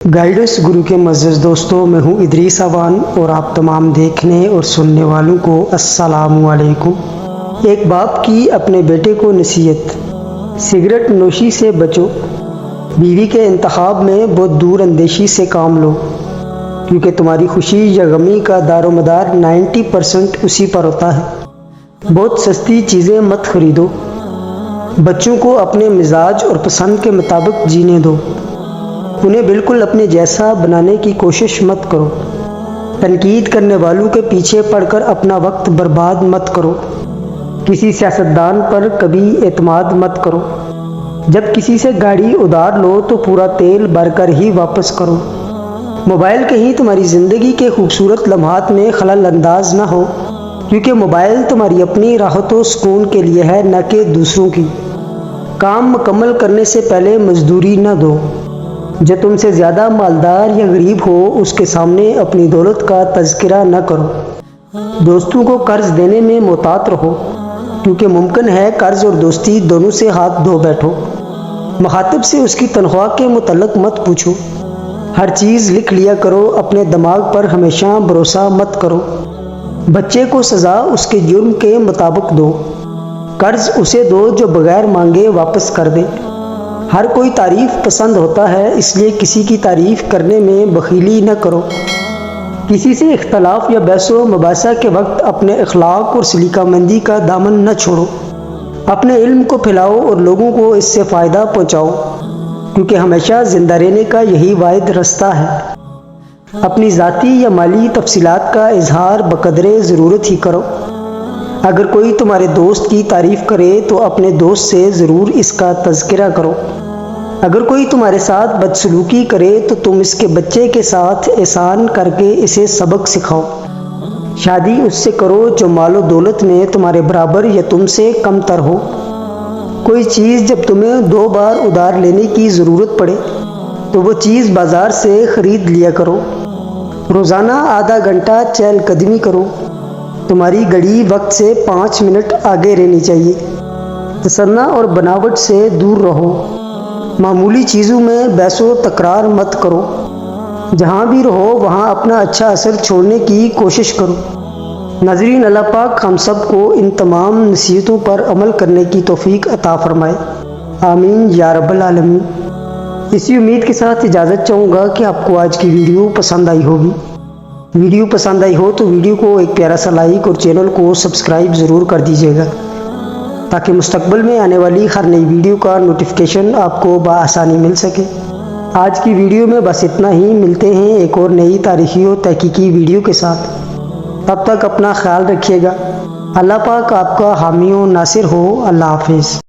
Guidance گرو کے معزز دوستوں، میں ہوں ادریس اوان اور آپ تمام دیکھنے اور سننے والوں کو السلام علیکم۔ ایک باپ کی اپنے بیٹے کو نصیحت: سگریٹ نوشی سے بچو، بیوی کے انتخاب میں بہت دور اندیشی سے کام لو، کیونکہ تمہاری خوشی یا غمی کا دار و مدار 90% اسی پر ہوتا ہے۔ بہت سستی چیزیں مت خریدو، بچوں کو اپنے مزاج اور پسند کے مطابق جینے دو، انہیں بالکل اپنے جیسا بنانے کی کوشش مت کرو۔ تنقید کرنے والوں کے پیچھے پڑ کر اپنا وقت برباد مت کرو۔ کسی سیاستدان پر کبھی اعتماد مت کرو۔ جب کسی سے گاڑی ادھار لو تو پورا تیل بھر کر ہی واپس کرو۔ موبائل کہیں تمہاری زندگی کے خوبصورت لمحات میں خلل انداز نہ ہو، کیونکہ موبائل تمہاری اپنی راحت و سکون کے لیے ہے، نہ کہ دوسروں کی۔ کام مکمل کرنے سے پہلے مزدوری نہ دو۔ جو تم سے زیادہ مالدار یا غریب ہو، اس کے سامنے اپنی دولت کا تذکرہ نہ کرو۔ دوستوں کو قرض دینے میں محتاط رہو، کیونکہ ممکن ہے قرض اور دوستی دونوں سے ہاتھ دھو بیٹھو۔ مخاطب سے اس کی تنخواہ کے متعلق مت پوچھو۔ ہر چیز لکھ لیا کرو، اپنے دماغ پر ہمیشہ بھروسہ مت کرو۔ بچے کو سزا اس کے جرم کے مطابق دو۔ قرض اسے دو جو بغیر مانگے واپس کر دے۔ ہر کوئی تعریف پسند ہوتا ہے، اس لیے کسی کی تعریف کرنے میں بخیلی نہ کرو۔ کسی سے اختلاف یا بحث و مباحثہ کے وقت اپنے اخلاق اور سلیقہ مندی کا دامن نہ چھوڑو۔ اپنے علم کو پھیلاؤ اور لوگوں کو اس سے فائدہ پہنچاؤ، کیونکہ ہمیشہ زندہ رہنے کا یہی واحد رستہ ہے۔ اپنی ذاتی یا مالی تفصیلات کا اظہار بقدر ضرورت ہی کرو۔ اگر کوئی تمہارے دوست کی تعریف کرے تو اپنے دوست سے ضرور اس کا تذکرہ کرو۔ اگر کوئی تمہارے ساتھ بدسلوکی کرے تو تم اس کے بچے کے ساتھ احسان کر کے اسے سبق سکھاؤ۔ شادی اس سے کرو جو مال و دولت میں تمہارے برابر یا تم سے کم تر ہو۔ کوئی چیز جب تمہیں 2 بار ادھار لینے کی ضرورت پڑے تو وہ چیز بازار سے خرید لیا کرو۔ روزانہ آدھا گھنٹہ چہل قدمی کرو۔ تمہاری گھڑی وقت سے 5 منٹ آگے رہنی چاہیے۔ تصنع اور بناوٹ سے دور رہو۔ معمولی چیزوں میں بحث و تکرار مت کرو۔ جہاں بھی رہو وہاں اپنا اچھا اثر چھوڑنے کی کوشش کرو۔ ناظرین، اللہ پاک ہم سب کو ان تمام نصیحتوں پر عمل کرنے کی توفیق عطا فرمائے، آمین یا رب العالمین۔ اسی امید کے ساتھ اجازت چاہوں گا کہ آپ کو آج کی ویڈیو پسند آئی ہوگی۔ ویڈیو پسند آئی ہو تو ویڈیو کو ایک پیارا سا لائک اور چینل کو سبسکرائب ضرور کر دیجیے گا، تاکہ مستقبل میں آنے والی ہر نئی ویڈیو کا نوٹیفیکیشن آپ کو بآسانی مل سکے۔ آج کی ویڈیو میں بس اتنا ہی، ملتے ہیں ایک اور نئی تاریخی و تحقیقی ویڈیو کے ساتھ۔ تب تک اپنا خیال رکھیے گا۔ اللہ پاک آپ کا حامی و ناصر ہو۔ اللہ حافظ۔